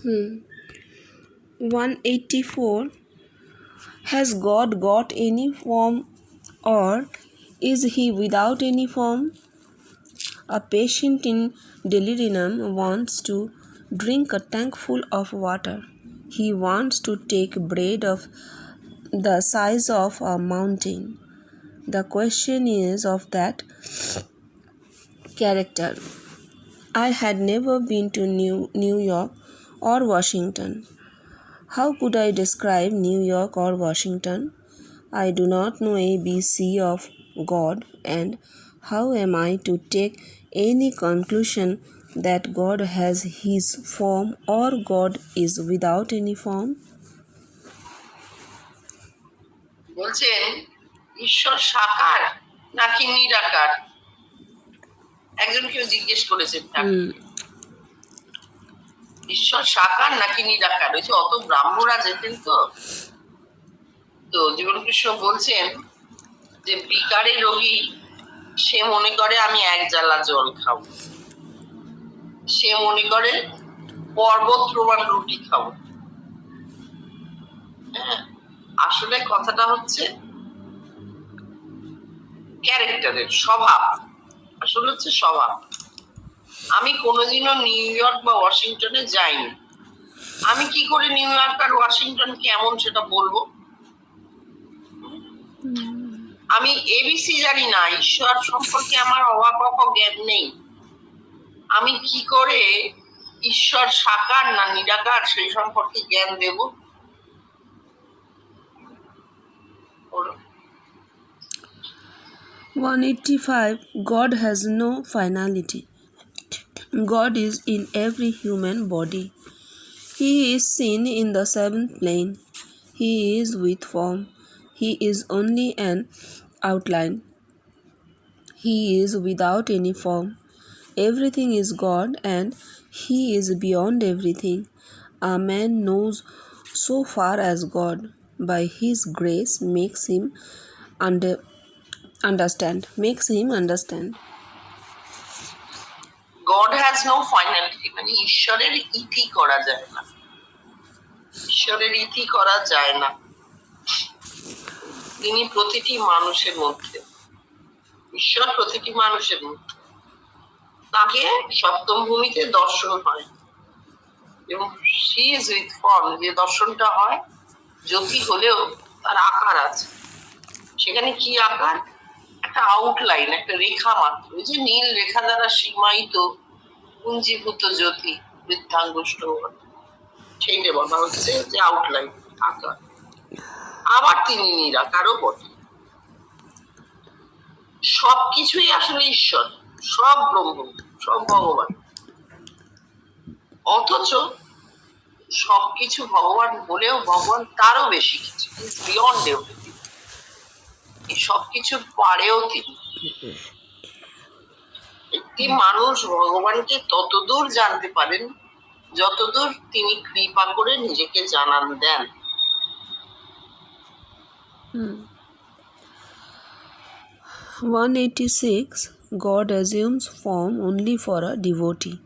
184. Has God got any form, or is he without any form? A patient in delirium wants to drink a tank full of water. He wants to take bread of the size of a mountain. The question is of that character. I had never been to New York or Washington. How could I describe New York or Washington? I do not know ABC of God, and how am I to take any conclusion that God has his form or God is without any form? বলছেন ঈশ্বর সাকার নাকি নিরাকার? একজন কেউ জিজ্ঞেস করেছেন ঈশ্বর সাকার নাকি নিরাকার? ওই যে অত ব্রাহ্মণরা যেতেন তো জীবনকৃষ্ণ বলছেন যে বিকারে রোগী সে মনে করে আমি এক জালা জল খাবো, সে মনে করে পর্বত প্রমাণ রুটি খাবো। হ্যাঁ, আসলে কথাটা হচ্ছে ক্যারেক্টারের, স্বভাব। আসলে হচ্ছে স্বভাব। আমি কোনোদিনও নিউ ইয়র্ক বা ওয়াশিংটনে যাইনি। আমি কি করে নিউ ইয়র্ক আর ওয়াশিংটন কেমন সেটা বলবো? আমি এবিসি জানি না, ঈশ্বর সম্পর্কে আমার অবাক জ্ঞান নেই। আমি কি করে ঈশ্বর সাকার না নিরাকার সেই সম্পর্কে জ্ঞান দেব? 185. God has no finality. God is in every human body. He is seen in the seventh plane. He is with form. He is only an outline. He is without any form. Everything is God, and he is beyond everything. A man knows so far as God, by his grace, makes him understand. God has no finality, মানে ঈশ্বরের ইতি করা যায় না। ঈশ্বরের ইতি করা যায় না। তিনি প্রতিটি মানুষের মধ্যে, ঈশ্বর প্রতিটি মানুষের মধ্যে। তাকে সপ্তম ভূমিতে দর্শন হয়, এবং she is with form, যে দর্শনটা হয় জ্যোতি হলেও তার আকার আছে। সেখানে কি আকার? একটা আউটলাইন, একটা রেখা মাত্র। ওই যে নীল রেখা দ্বারা সীমায়িত পুঞ্জীভূত জ্যোতি বৃদ্ধাঙ্গুষ্ঠ, সেইটা বলা হচ্ছে যে আউটলাইন, আকার। আবার তিনি নিরাকারও বটে। সবকিছুই আসলে ঈশ্বর, সব ব্রহ্ম, সব ভগবান। অথচ সবকিছু ভগবান বলেও ভগবান তারও বেশি কিছু, বিয়ন্ড এভরিথিং। এই সবকিছুর পারেও তিনি। একটি মানুষ ভগবানকে ততদূর জানতে পারেন যতদূর তিনি কৃপা করে নিজেকে জানান দেন। 186. God assumes form only for a devotee.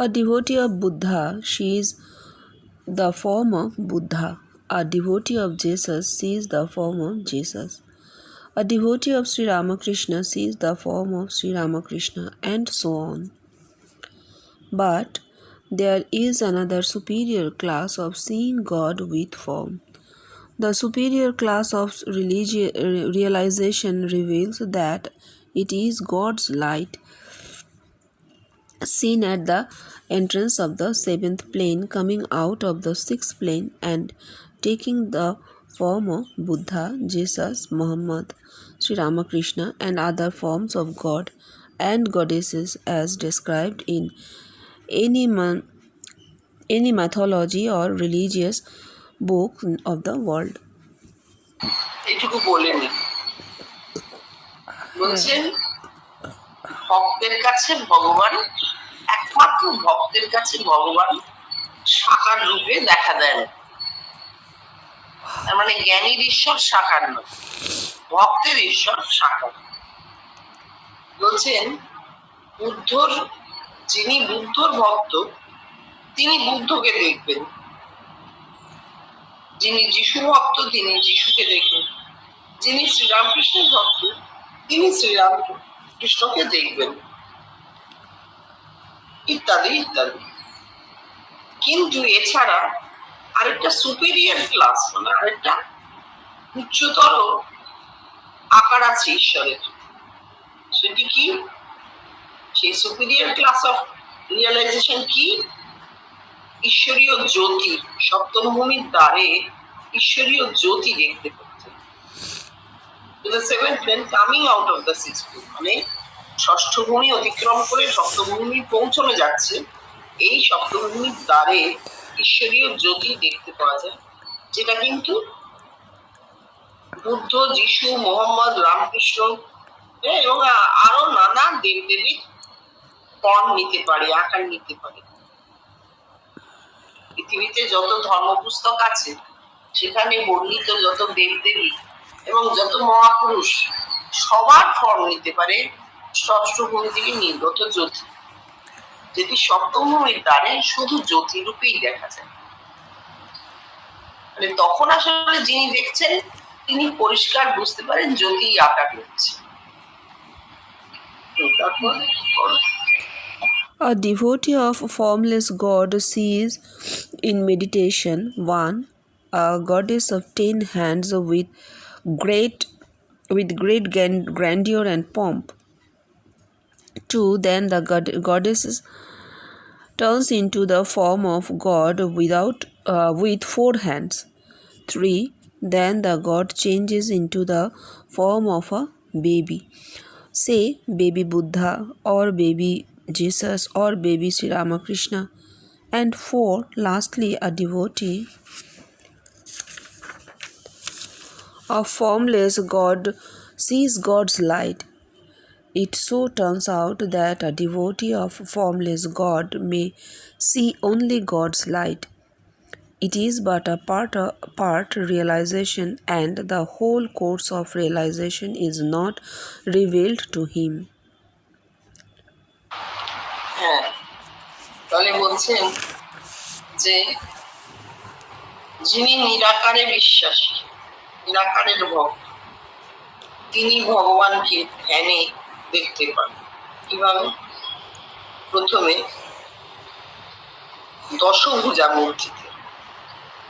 A devotee of Buddha sees the form of Buddha. A devotee of Jesus sees the form of Jesus. A devotee of Sri Ramakrishna sees the form of Sri Ramakrishna, and so on. But there is another superior class of seeing God with form. The superior class of realization reveals that it is God's light seen at the entrance of the seventh plane, coming out of the sixth plane and taking the form of Buddha, Jesus, Muhammad, Sri Ramakrishna, and other forms of God and goddesses as described in any mythology or religious book of the world. এটুকু বলেনি, বলছেন ভক্তের কাছে ভগবান, একমাত্র ভক্তের কাছে ভগবান সাকার রূপে দেখা দেন। তার মানে জ্ঞানীর ঈশ্বর সাকার নয়, ভক্তের ঈশ্বর সাকার। বলছেন যিনি বুদ্ধর ভক্ত তিনি বুদ্ধকে দেখবেন, যিনি যিশু ভক্ত তিনি যিশুকে দেখবেন, যিনি শ্রীরামকৃষ্ণের ভক্ত তিনি শ্রীরামকৃষ্ণকে দেখবেন, ইত্যাদি ইত্যাদি। কিন্তু এছাড়া আরেকটা সুপিরিয়র ক্লাস, মানে আরেকটা উচ্চতর আকার আছে ঈশ্বরের। সেটি কি? সেই সুপিরিয়র ক্লাস অফ রিয়েলাইজেশন কি? ঈশ্বরীয় জ্যোতি, সপ্তম ভূমির দ্বারে ঈশ্বরীয় জ্যোতি দেখতে পাচ্ছে। The seventh plane coming out of the sixth plane, মানে ষষ্ঠ ভূমি অতিক্রম করে সপ্তম ভূমি পৌঁছানো যাচ্ছে। এই সপ্তম ভূমির দ্বারে ঈশ্বরীয় জ্যোতি দেখতে পাওয়া যায়, যেটা কিন্তু বুদ্ধ, যিশু, মোহাম্মদ, রামকৃষ্ণ এবং আরো নানা দেবদেবীর ফর্ম নিতে পারে, আকার নিতে পারে। পৃথিবীতে যত ধর্ম পুস্তক আছে সেখানে বর্ণিত যত দেবদেবী এবং যত মহাপুরুষ সবার ফর্ম নিতে পারে ষষ্ঠ ভূমি থেকে নির্গত জ্যোতি, যেটি সপ্তম ভূমির দ্বারে শুধু জ্যোতি রূপেই দেখা যায়। মানে তখন আসলে যিনি দেখছেন তিনি পরিষ্কার বুঝতে পারেন জ্যোতি আকার নিচ্ছে। A devotee of formless God sees in meditation 1. A goddess of 10 hands with great grandeur and pomp. 2. Then the goddess turns into the form of God with 4 hands. 3. Then the god changes into the form of a baby, say baby Buddha or baby Jesus or baby Sri Ramakrishna. And 4. Lastly, a devotee of formless God sees God's light. It so turns out that a devotee of formless God may see only God's light. It is but a part realization, and the whole course of realization is not revealed to him. হ্যাঁ, তাহলে বলছেন যে যিনি নিরাকারে বিশ্বাসী, নিরাকারের ভক্ত, তিনি ভগবানকে ধ্যানে দেখতে পান। কিভাবে? প্রথমে দশভুজা মূর্তিতে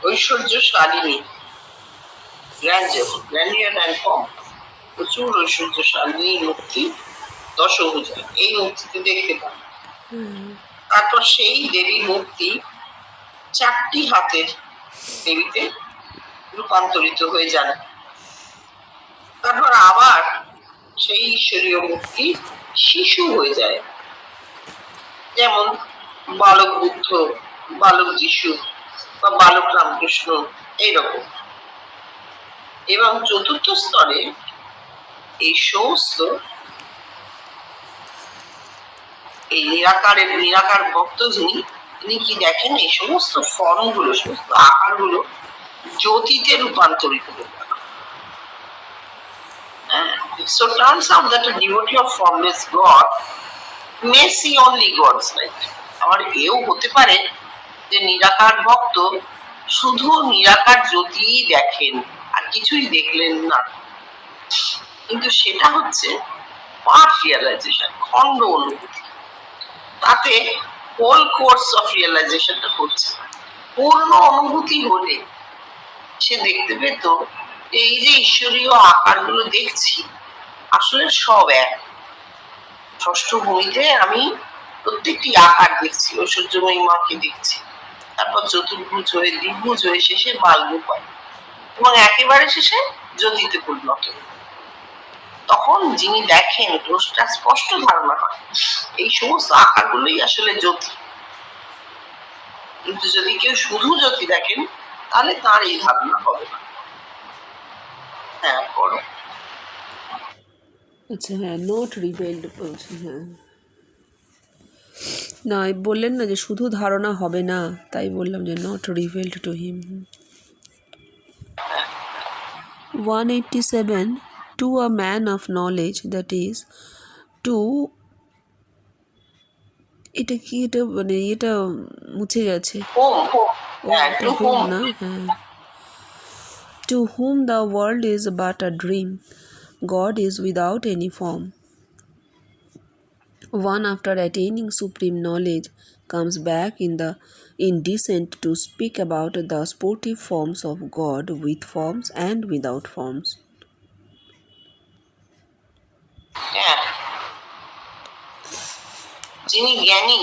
ঐশ্বর্যশালিনী, গ্র্যান্ডিয়ার অ্যান্ড ফর্ম, প্রচুর ঐশ্বর্যশালিনী মূর্তি দশভুজা, এই মূর্তিতে দেখতে পান। তারপর সেই দেবী মূর্তি 4টি হাতের দেবীতে রূপান্তরিত হয়ে যান। তারপর আবার সেই ঈশ্বরীয় মূর্তি শিশু হয়ে যায়, যেমন বালক বুদ্ধ, বালক যিশু বা বালক রামকৃষ্ণ, এইরকম। এবং চতুর্থ স্তরে এই সমস্ত এই নিরাকার ভক্ত তিনি কি দেখেন? এই সমস্ত ফর্মগুলো, সমস্ত আকারগুলো জ্যোতিতে রূপান্তরিত হয়ে গেল। So turns out that a devotee of formless God may see only God's light. আবার এও হতে পারে যে নিরাকার ভক্ত শুধু নিরাকার জ্যোতি দেখেন, আর কিছুই দেখলেন না। কিন্তু সেটা হচ্ছে পার্ট রিয়েলাইজেশন, খণ্ড অনুভূতি। তাতে হোল কোর্স অফ রিয়েলাইজেশনটা হচ্ছে। পূর্ণ অনুভূতি হলে সে দেখতে পেত এই যে ঈশ্বরীয় আকারগুলো দেখছি আসলে সব এক। ষষ্ঠ ভূমিতে আমি প্রত্যেকটি আকার দেখছি, ঐশ্বর্যময়ী মাকে দেখছি, তারপর চতুর্ভুজ হয়ে দ্বিভুজ হয়ে শেষে বালরূপ হয় এবং একেবারে শেষে জ্যোতিতে পরিণত। তখন যিনি দেখেন দোষটা স্পষ্ট ধারণা হয় এই সমস্ত আকারগুলোই আসলে জ্যোতি। কিন্তু যদি কেউ শুধু জ্যোতি দেখেন তাহলে তার এই ধারণা হবে না। হ্যাঁ, পড়ো। আচ্ছা, হ্যাঁ, নট রিভেলড বলছে। হ্যাঁ, না বললেন না যে শুধু ধারণা হবে না, তাই বললাম যে not revealed to him. 187. To a man of knowledge, that is, to এটা কি, এটা মানে এটা মুছে গেছে। হোম, ও হ্যাঁ, এটা টু হোম হোম। না? হ্যাঁ। To whom the world is but a dream, God is without any form. One after attaining supreme knowledge comes back in descent to speak about the sportive forms of God with forms and without forms. হ্যাঁ, যিনি জ্ঞানী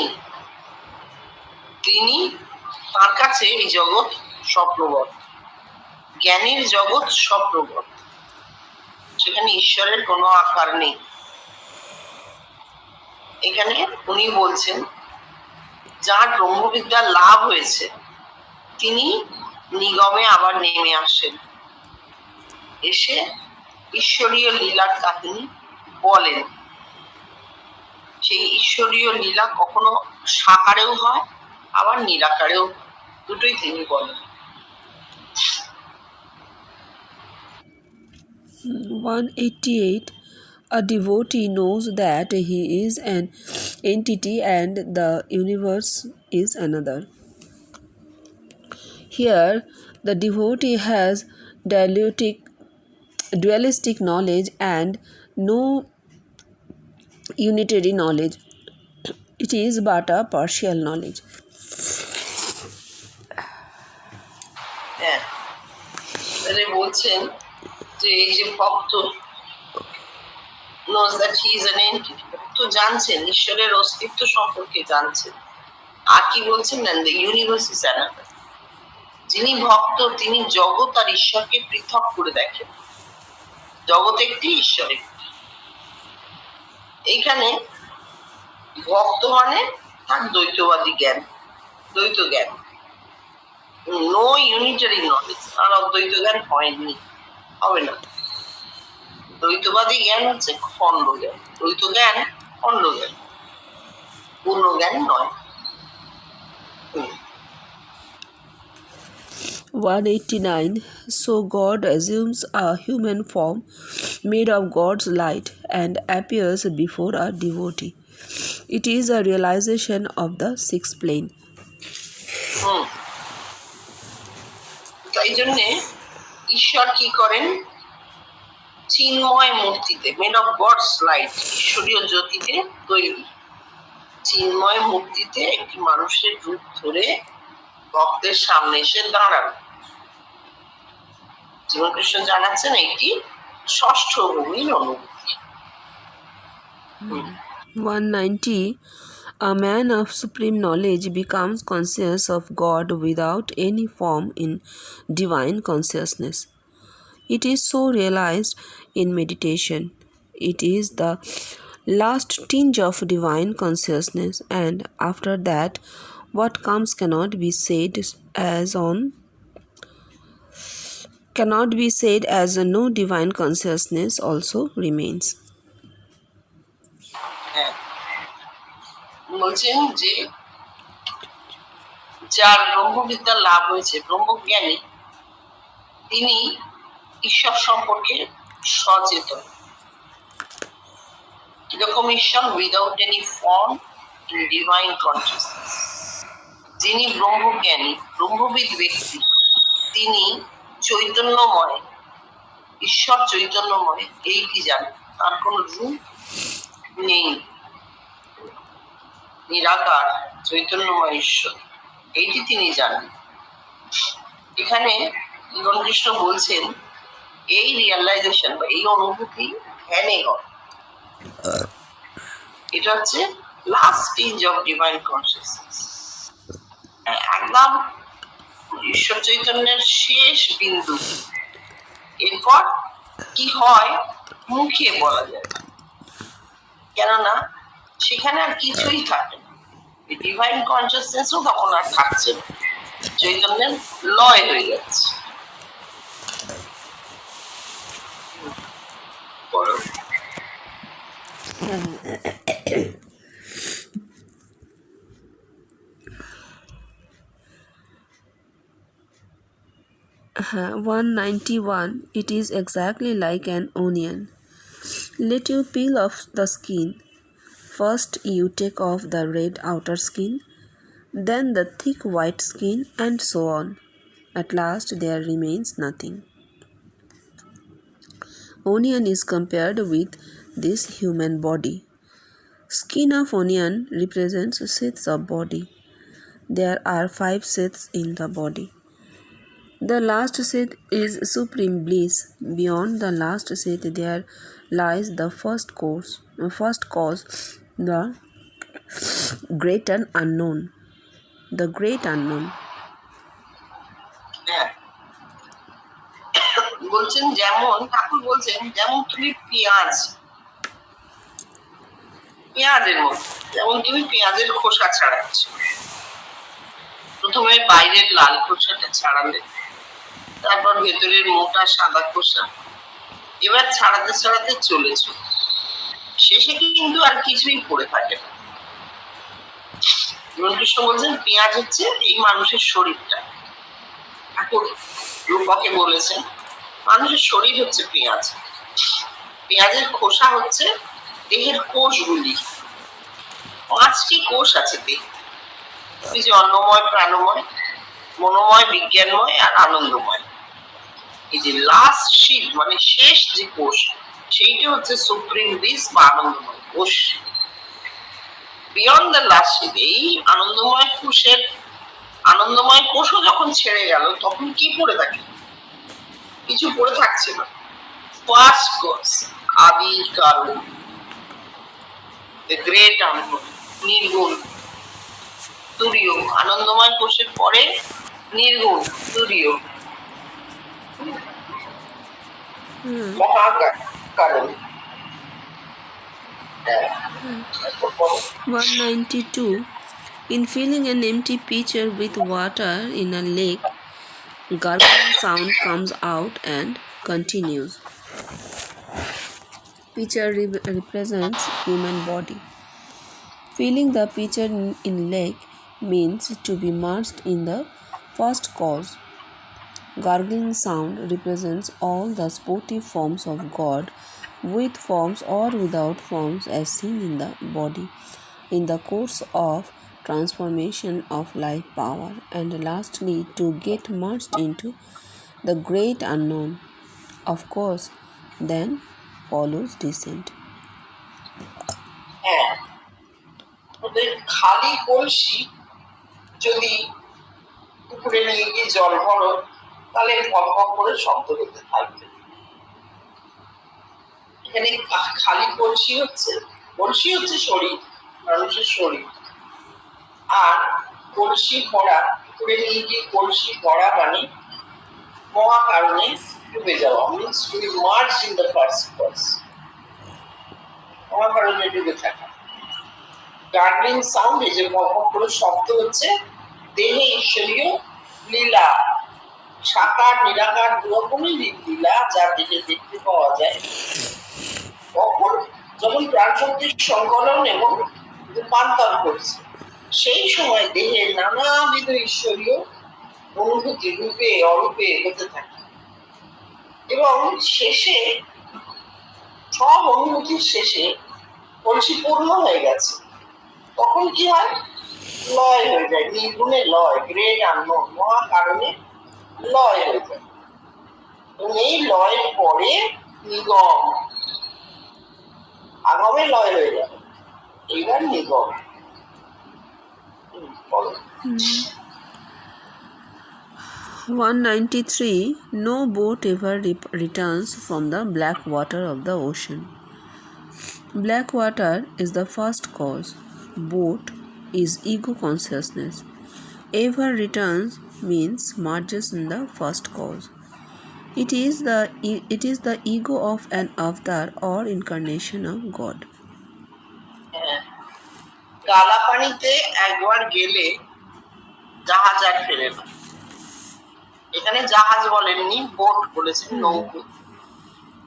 তিনি, তার কাছে এই জগৎ স্বপ্নবৎ। জ্ঞানীর জগৎ স্বপ্নবৎ, সেখানে ঈশ্বরের কোনো আকার নেই। এখানে উনি বলছেন যার ব্রহ্মবিদ্যা লাভ হয়েছে তিনি নিগমে আবার নেমে আসেন, এসে ঈশ্বরীয় লীলার কাহিনী বলেন। সেই ঈশ্বরীয় লীলা কখনো সাকারেও হয়, আবার নিরাকারেও, দুটোই তিনি বলেন। 188. A devotee knows that he is an entity and the universe is another. Here, the devotee has dualistic knowledge and no unitary knowledge. It is but a partial knowledge. হ্যাঁ, তাহলে বলছেন যে এই যে ভক্ত knows that he is an entity, ভক্ত জানছেন ঈশ্বরের অস্তিত্ব সম্পর্কে জানছেন। আর কি বলছেন, and the universe is another. যিনি ভক্ত তিনি জগৎ আর ঈশ্বরকে পৃথক করে দেখেন, জগৎ একটি, ঈশ্বর একটি। এইখানে ভক্ত মানে তার দ্বৈতবাদী জ্ঞান, দ্বৈত জ্ঞান, নো ইউনিটারি নলেজ, তার অদ্বৈত জ্ঞান হয়নি, হবে না। দ্বৈতবাদী জ্ঞান হচ্ছে খণ্ড জ্ঞান, দ্বৈত জ্ঞান খণ্ড জ্ঞান, পূর্ণ জ্ঞান নয়। 189. So God assumes a human form made of God's light and appears before a devotee. It is a realization of the sixth plane. তাই জন্যে ঈশ্বর কি করেন, চিন্ময় মূর্তিতে, মেড অফ গডস লাইট, ঈশ্বরীয় জ্যোতিতে তৈরি, চিন্ময় মূর্তিতে একটি মানুষের রূপ ধরে ভক্তের সামনে এসে দাঁড়ান। জীবনকৃষ্ণ জানাচ্ছেন এটি ষষ্ঠ ভূমির অনুভূতি। 190. A man of supreme knowledge becomes conscious of God without any form in divine consciousness. It is so realized in meditation. It is the last tinge of divine consciousness, and after that, what comes cannot be said as no divine consciousness also remains. বলছেন যে যার ব্রহ্মবিদ্যা লাভ হয়েছে, ব্রহ্মজ্ঞানী, তিনি ঈশ্বর সম্পর্কে সচেতন। কিরকম ঈশ্বর, without any form in divine consciousness. যিনি ব্রহ্মজ্ঞানী, ব্রহ্মবিদ ব্যক্তি, তিনি চৈতন্যময়, ঈশ্বর চৈতন্যময়, এইটি জানেন, তার কোনো রূপ নেই, নিরাকার চৈতন্যময় ঈশ্বর, এইটি তিনি জানেন। এখানে জীবনকৃষ্ণ বলছেন এই রিয়ালাইজেশন বা এই অনুভূতি ধ্যানে হয়। এটা হচ্ছে last stage of divine consciousness, একদম ঈশ্বর চৈতন্যের শেষ বিন্দু। এরপর কি হয় মুখে বলা যায় না, কেননা সেখানে আর কিছুই থাকে না, ডিভাইন কনসিয়াসনেসও তখন আর থাকছে না, চৈতন্যের লয় হয়ে যাচ্ছে। Uh, 191. It is exactly like an onion. Let you peel off the skin. First, you take off the red outer skin, then the thick white skin, and so on. At last, there remains nothing. Onion is compared with this human body. Skin of onion represents sheaths of body. There are 5 sheaths in the body. The last sheath is supreme bliss. Beyond the last sheath there lies the first cause, the great and unknown. The great unknown. হ্যাঁ, বলছেন যেমন ঠাকুর বলছেন যেমন তুমি পেঁয়াজের মতো, যেমন তুমি পেঁয়াজের খোসা ছাড়াচ্ছ। প্রথমে বাইরের লাল খোসাটা ছাড়ালে, তারপর ভেতরের মোটা সাদা খোসা, এবার ছাড়াতে ছাড়াতে চলেছ, শেষে কিন্তু আর কিছুই পড়ে থাকে না। কৃষ্ণ বলছেন পেঁয়াজ হচ্ছে এই মানুষের শরীরটা। ঠাকুর রূপকে বলেছেন মানুষের শরীর হচ্ছে পেঁয়াজ, পেঁয়াজের খোসা হচ্ছে দেহের কোষগুলি। 5টি কোষ আছে দেহে, ওই যে অন্নময়, প্রাণময়, মনোময়, বিজ্ঞানময় আর আনন্দময়। এই যে লাস্ট শীত মানে শেষ যে কোষ, সেইটা হচ্ছে সুপ্রিম ব্লিস বা আনন্দময় কোষ। বিয়ন্ড দ্য লাস্ট শীত, এই আনন্দময় কোষও যখন ছেড়ে গেল তখন কি পড়ে থাকে? কিছু পড়ে থাকছে না। ফার্স্ট কোষ, আদি কারণ, দ্য গ্রেট আননোন, নির্গুণ, তুরীয়। আনন্দময় কোষের পরে নির্গুণ, তুরীয়, মহাকারণ। 192. In filling an empty pitcher with water in a lake, gurgling sound comes out and continues. Pitcher represents human body. Filling the pitcher in lake means to be immersed in the first cause. Gargling sound represents all the sportive forms of God, with forms or without forms as seen in the body, in the course of transformation of life power, and lastly to get merged into the great unknown. Of course, then follows descent. খালি কলসি যদি পুকুরে নিয়ে গিয়ে জল ভরো, তাহলে ভক করে শব্দ হতে থাকবে। এখানে খালি কলসি হচ্ছে শরীর, মানুষের শরীর। আর কলসি ভরা, পুকুরে নিয়ে গিয়ে কলসি ভরা মানে মহাকারণে ডুবে যাওয়া, means to be merged in the first cause, মহাকারণে ডুবে থাকা। গার্গলিং সাউন্ড, এই যে ভক করে শব্দ হচ্ছে দেহে ঈশ্বরীয় লীলা, সাকার নিরাকার দুরকমই লীলা যা দেহে দেখতে পাওয়া যায়। যখন প্রাণ শক্তির সংকলন এবং রূপান্তর করছে, সেই সময় দেহের নানাবিধ ঈশ্বরীয় অনুভূতি রূপে অরূপে হতে থাকে, এবং শেষে সব অনুভূতির শেষে কলসি পূর্ণ হয়ে গেছে, তখন কি হয়? লয় হয়ে যায়, নির্গুণে লয়, গ্রেট আননোন, মহাকারণে লয় হয়ে যায়। এবং এই লয়ের পরে নিগম, আগমে লয় হয়ে যাবে, এইবার নিগম। 193. No boat ever returns from the black water of the ocean. Black water is the first cause. Boat is ego consciousness. Ever returns means merges in the first cause. It is the ego of an avatar or incarnation of God. কালা পানিতে একবার গেলে জাহাজ আর ফেরে না। এখানে জাহাজ বলেননি, বোট বলেছেন, নৌকো,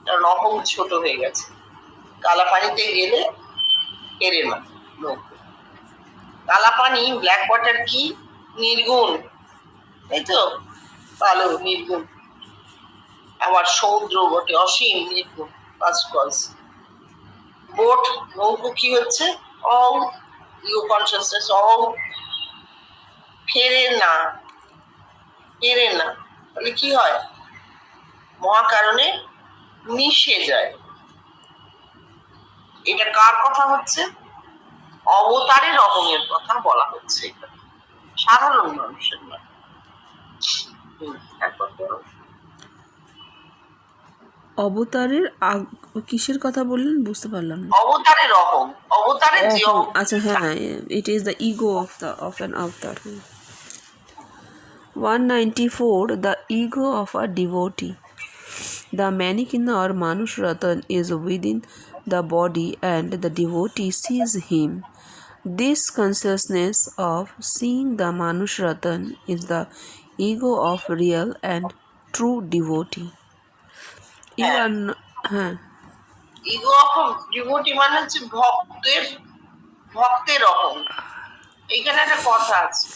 কারণ অহং ছোট হয়ে গেছে। কালা পানিতে গেলে ফেরে না নৌকো। কালা পানি, ব্ল্যাক ওয়াটার কি? নির্গুণ, তাই তো? ভালো, নির্গুণ। আবার সমুদ্র বটে, অসীম নির্গুণ, ফার্স্ট কজ। বোট, নৌকো কি হচ্ছে? all ego consciousness, all ফেরে না, তাহলে কি হয়? মহাকারণে মিশে যায়। এটা কার কথা হচ্ছে? অবতারের অহংয়ের কথা বলা হচ্ছে, এটা সাধারণ মানুষের নয়। অবতারের কিসের কথা বললেন বুঝতে পারলাম না। অবতারের অহং, অবতারের যে অহং। আচ্ছা, হ্যাঁ, it is the ego of an অবতার। 194. The ego of a devotee. The Manikin or Manush Ratan is within the body and the devotee sees him. This consciousness of seeing the Manush Ratan is the ego of real and true devotee. You are ego of devotee মানে হচ্ছে ভক্তের অহং। এইখানে একটা কথা আছে,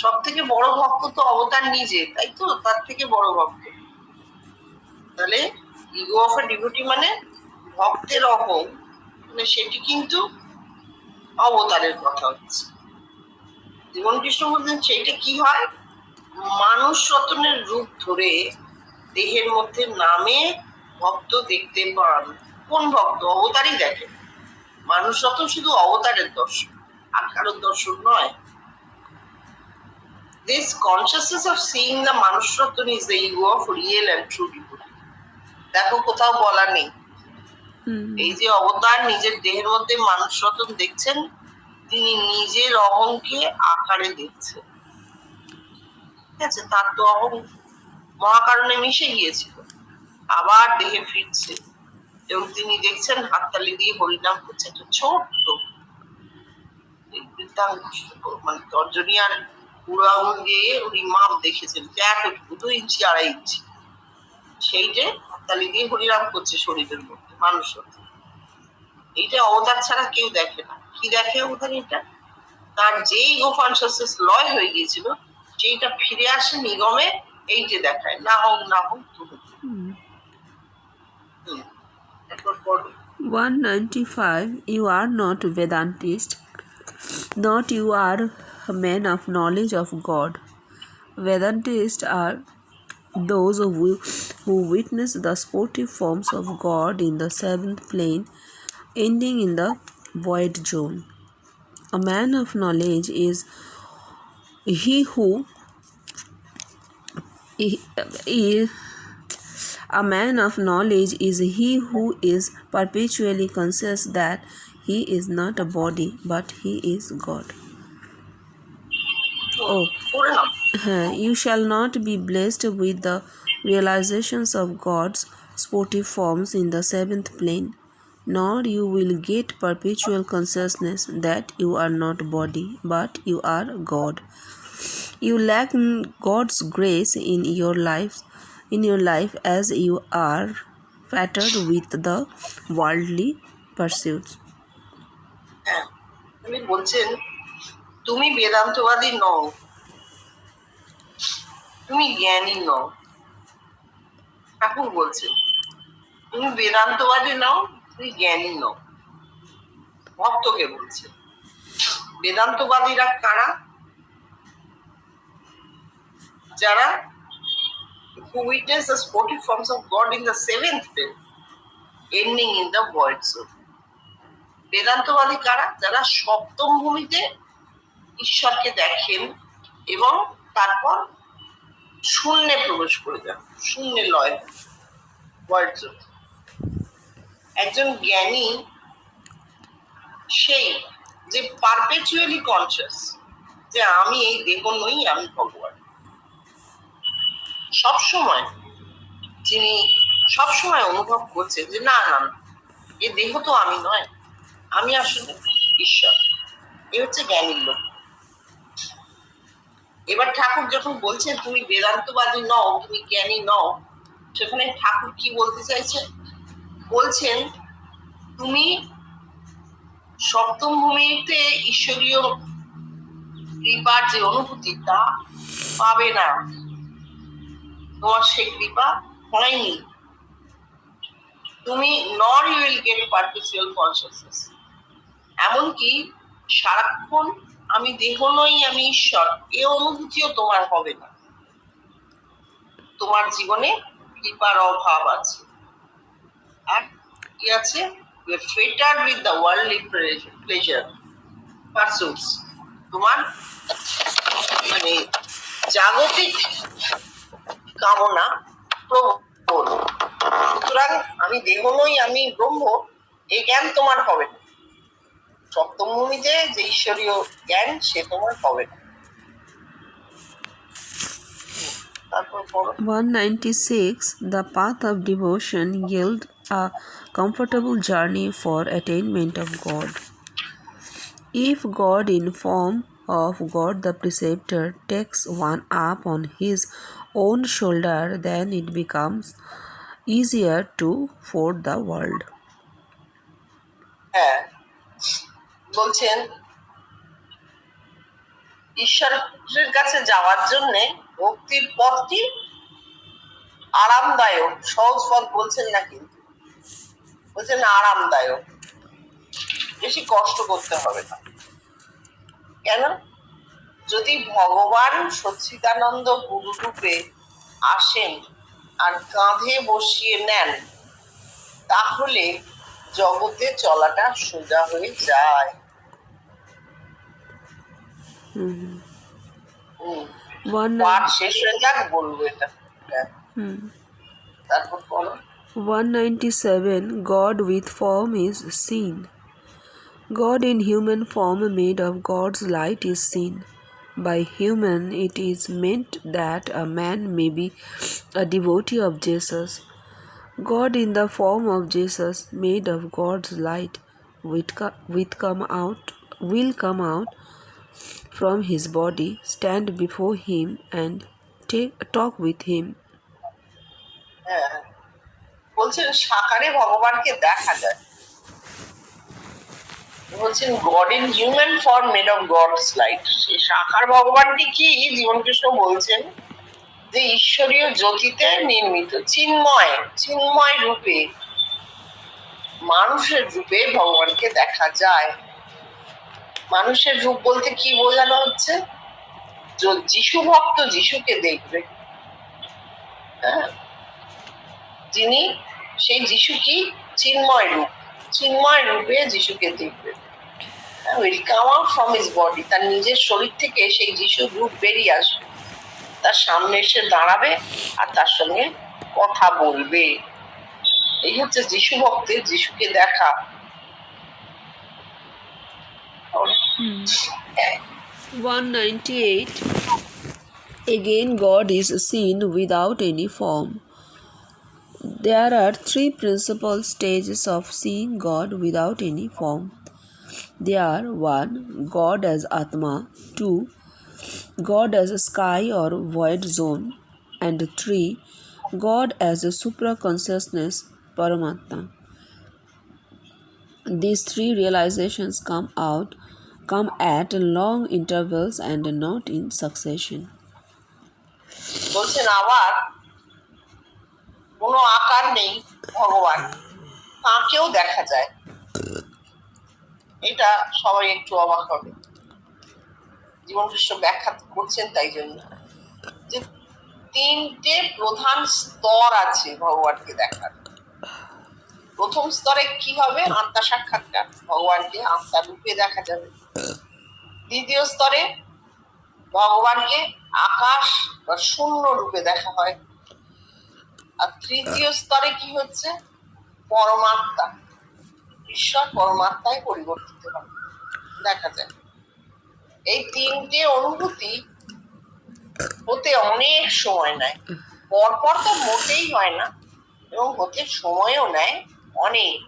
সব থেকে বড় ভক্ত তো অবতার নিজে, তাই তো? তার থেকে বড় ভক্ত। তাহলে ইগো অফ এ ডিভোটি মানে ভক্তের অহং, মানে সেটি কিন্তু অবতারের কথা হচ্ছে। জীবন কৃষ্ণ বলছেন সেইটা কি হয়? মানুষ রতনের রূপ ধরে দেহের মধ্যে নামে ভক্ত দেখতে পান। কোন ভক্ত? অবতারই দেখে। মানুষ রতন শুধু অবতারের দর্শন, আর কারোর দর্শন নয়। This consciousness of seeing the Manushratan is the ego of real and true devotee. দেখো কোথাও বলা নেই এই যে অবতার নিজের দেহের মধ্যে মানুষরতন দেখছেন, তিনি নিজের অহংকে আকারে দেখছেন। ঠিক আছে, তার তো অহং মহাকারণে মিশে গিয়েছিল, আবার দেহে ফিরছে এবং তিনি দেখছেন হাততালি দিয়ে হরিনাম করছে। একটা ছোট্ট মানে তর্জনী আর পুরো আঙুল দিয়ে উনি মাপ দেখেছেন যে এতটুকু, 2 ইঞ্চি 2.5 ইঞ্চি, সেইটে হাততালি দিয়ে হরিনাম করছে শরীরের মধ্যে মানুষ। এইটা অবতার ছাড়া কেউ দেখে না। কি দেখে অবতার? এটা তার যেই ইগো কনসিয়াসনেস লয় হয়ে গিয়েছিল সেইটা ফিরে আসে নিগমে, এইটা দেখায়, না হোক না হোক। 195. You are not Vedantist, not you are a man of knowledge of God. Vedantists are those who witness the sportive forms of God in the 7th plane, ending in the void zone. A man of knowledge is he who A man of knowledge is he who is perpetually conscious that he is not a body but he is God. You shall not be blessed with the realizations of God's sportive forms in the 7th plane, nor you will get perpetual consciousness that you are not body but you are God. You lack God's grace in your life as you are fettered with the worldly pursuits. উনি বলছেন তুমি বেদান্তবাদী নও, তুমি জ্ঞানী নও। ঠাকুর বলছেন তুমি বেদান্তবাদী নও, তুমি জ্ঞানী নও। ভক্তকে বলছে। বেদান্তবাদীরা কারা? যারা who witness the sportive forms of God in the 7th plane, ending in the void zone. বেদান্তবাদী কারা? যারা সপ্তম ভূমিতে ঈশ্বরকে দেখেন এবং তারপর শূন্যে প্রবেশ করে যান, শূন্যে লয়, void zone। একজন জ্ঞানী সেই যে পারপেচুয়ালি কনসিয়াস যে আমি এই দেহ নই, আমি ভগবান। সবসময় যিনি সবসময় অনুভব করছেন যে না না, এই দেহ তো আমি নয়, আমি আসলে ঈশ্বর। এ হচ্ছে জ্ঞানীর লোক। এবার ঠাকুর যখন বলছেন তুমি বেদান্তবাদী নও, তুমি জ্ঞানী নও, সেখানে ঠাকুর কি বলতে চাইছেন? বলছেন তুমি সপ্তম ভূমিতে ঈশ্বরীয় কৃপার যে অনুভূতি তা পাবে না, তোমার সেই কৃপা হয়নি। তুমি nor you will get perpetual consciousness এমনকি সারাক্ষণ আমি দেহ নই, আমি ঈশ্বর, এ অনুভূতিও তোমার হবে না। তোমার জীবনে কৃপার অভাব আছে। আর কি আছে? ফেটার্ড উইথ দ্য ওয়ার্ল্ডলি প্লেজার পারসুটস। তোমার মানে জাগতিক কামনা প্রবল। সুতরাং আমি দেহ নই, আমি ব্রহ্ম, এই জ্ঞান তোমার হবে না। সপ্তম ভূমিতে যে ঈশ্বরীয় জ্ঞান, সে তোমার হবে না। 196. The path of devotion yields a comfortable journey for attainment of God. If God in form of God the Preceptor takes one up on his own shoulder, then it becomes easier to ford the world. হ্যাঁ, বলছেন ঈশ্বরের কাছে যাওয়ার জন্য ভক্তির পথটি আরামদায়ক, সহজ পথ বলছেন না, কিন্তু বলছেন আরামদায়ক, বেশি কষ্ট করতে হবে না। কেন? যদি ভগবান সচ্চিদানন্দ গুরু রূপে আসেন আর কাঁধে বসিয়ে নেন, তাহলে জগতে চলাটা সোজা হয়ে যায়। পাঠ শেষ হয়ে যাক, বলবো এটা। তারপর বলো। 197. God with form is seen. God in human form made of God's light is seen. By human it is meant that a man may be a devotee of Jesus. God in the form of Jesus made of God's light will come out from his body, stand before him and talk with him. হ্যাঁ, বলছেন সাকারে ভগবানকে দেখা যায়। বলছেন God in human form made of God's light. সেই সাকার ভগবানটি কি? জীবনকৃষ্ণ বলছেন যে ঈশ্বরীয় জ্যোতিতে নির্মিত চিন্ময়, চিন্ময় রূপে, মানুষের রূপে ভগবানকে দেখা যায়। মানুষের রূপ বলতে কি বোঝানো হচ্ছে? যিশু ভক্ত যিশুকে দেখবে। হ্যাঁ, যিনি সেই যিশু কি? চিন্ময় রূপ, চিন্ময় রূপে যিশুকে দেখবে। Will come out from his body, তার নিজের শরীর থেকে সেই যিশুর রূপ বেরিয়ে আসবে, তার সামনে এসে দাঁড়াবে আর তার সঙ্গে কথা বলবে। এই হচ্ছে যিশু ভক্তের যিশুকে দেখা। 198. Again, God is seen without any form. There are three principal stages of seeing God without any form. They are 1. God as Atma, 2. God as a sky or void zone, and 3. God as a supra-consciousness, Paramatma. These three realizations come at long intervals and not in succession. বলছেন আবার কোনো আকার নেই ভগবান, তাকেও দেখা যায়। এটা সবাই একটু অবাক হবে। জীবনকৃষ্ণ ব্যাখ্যা করছেন তাই জন্য যে তিনটে প্রধান স্তর আছে ভগবানকে দেখার। প্রথম স্তরে কি হবে? আত্মা সাক্ষাৎকার, ভগবানকে আত্মা রূপে দেখা যাবে। দ্বিতীয় স্তরে ভগবানকে আকাশ বা শূন্য রূপে দেখা হয়। আর তৃতীয় স্তরে কি হচ্ছে? পরমাত্মা, ঈশ্বর পরমাত্মায় পরিবর্তিত হয়, দেখা যায়। এই তিনটে অনুভূতি হতে অনেক সময় নেয়, পরপর তো মোটেই হয় না, এবং হতে সময়ও নেয় অনেক।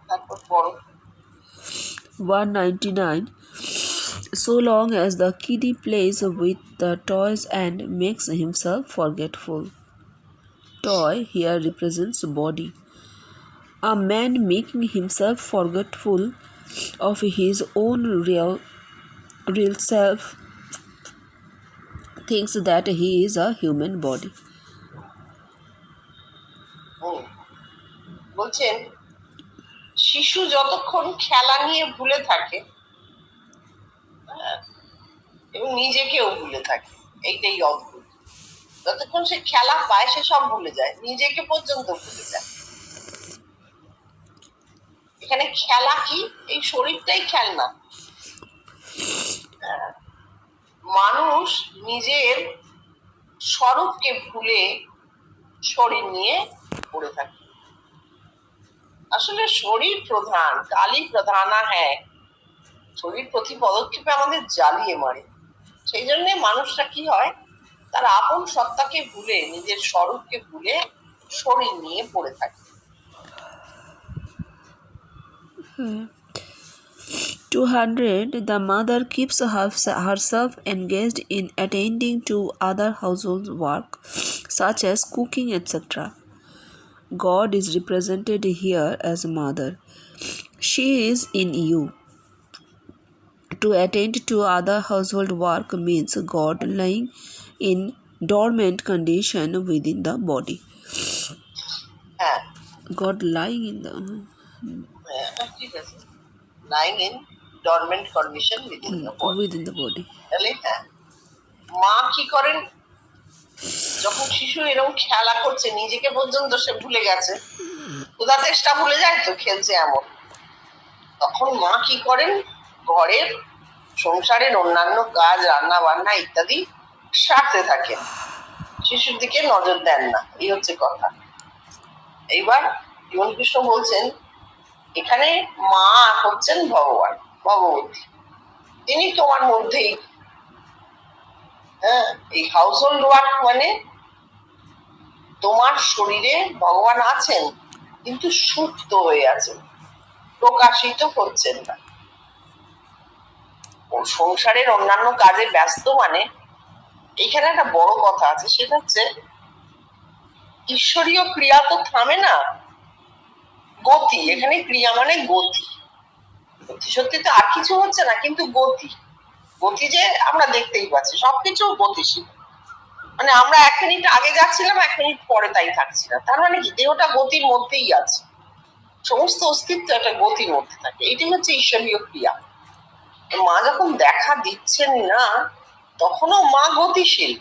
তারপর পড়ো। 199. So long as the kiddie plays with the toys and makes himself forgetful. Toy here represents body. A man making himself forgetful of his own real self thinks that he is a human body. বলছেন শিশু যতক্ষণ খেলা নিয়ে ভুলে থাকে এবং নিজেকেও ভুলে থাকে, এইটাই অদ্ভুত। যতক্ষণ সে খেলা পায় সে সব ভুলে যায়, নিজেকে পর্যন্ত ভুলে যায়। এখানে খেলা কি? এই শরীরটাই খেলনা। মানুষ নিজের স্বরূপকে ভুলে শরীর নিয়ে পড়ে থাকে। আসলে শরীর প্রধান, কালী প্রধানা, হ্যাঁ, শরীর প্রতি পদক্ষেপে আমাদের জ্বালিয়ে মারে। সেই জন্য মানুষরা কি হয়, তার আপন সত্তাকে ভুলে, নিজের স্বরূপকে ভুলে শরীর নিয়ে পড়ে থাকে। 200. The mother keeps herself engaged in attending to other household work, such as cooking, etc. God is represented here as mother. She is in you. To attend to other household work means God lying in dormant condition within the body. হ্যাঁ, God lying in the ঠিক আছে, lying in dormant condition within the body. within the body. তাহলে হ্যাঁ, মা কি করেন, যখন শিশু এরকম খেলা করছে নিজেকে পর্যন্ত সে ভুলে গেছে, ক্ষুধা তেষ্টা ভুলে যায় তো, খেলছে এমন, তখন মা কি করেন, ঘরের সংসারের অন্যান্য কাজ, রান্না বান্না ইত্যাদি সারতে থাকেন, শিশুর দিকে নজর দেন না। এই হচ্ছে কথা। এইবার জীবনকৃষ্ণ বলছেন এখানে মা হচ্ছেন ভগবান, ভগবতী, তিনি তোমার মধ্যেই। হ্যাঁ, এই হাউস হোল্ড ওয়ার্ক মানে তোমার শরীরে ভগবান আছেন কিন্তু সুপ্ত হয়ে আছেন, প্রকাশিত হচ্ছেন না। ও সংসারের অন্যান্য কাজে ব্যস্ত মানে এখানে একটা বড় কথা আছে, সেটা হচ্ছে ঈশ্বরীয় ক্রিয়া তো থামে না, গতি। এখানে ক্রিয়া মানে গতি। সত্যি সত্যি তো আর কিছু হচ্ছে না, কিন্তু গতি, গতি যে আমরা দেখতেই পাচ্ছি, সবকিছু গতিশীল। মানে আমরা 1 মিনিট আগে যাচ্ছিলাম, 1 মিনিট পরে তাই থাকছি না। তার মানে কি, দেহটা গতির মধ্যেই আছে, সমস্ত অস্তিত্ব একটা গতির মধ্যে থাকে। এটাই হচ্ছে ঈশ্বরীয় ক্রিয়া। মা যখন দেখা দিচ্ছেন না, তখনও মা গতিশীল,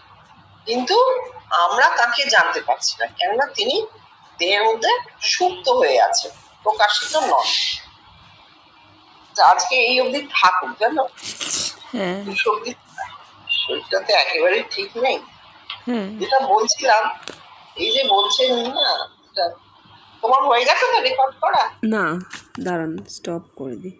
কিন্তু আমরা তাকে জানতে পারছি না, কেননা তিনি দেহের মধ্যে সুপ্ত হয়ে আছে, প্রকাশিত নন। আজকে এই অবধি থাকুক, জানো, শরীরটাতে একেবারেই ঠিক নেই। যেটা বলছিলাম, এই যে বলছেন না, তোমার হয়ে গেছে তো রেকর্ড করা? না, দাঁড়ান, স্টপ করে দিই।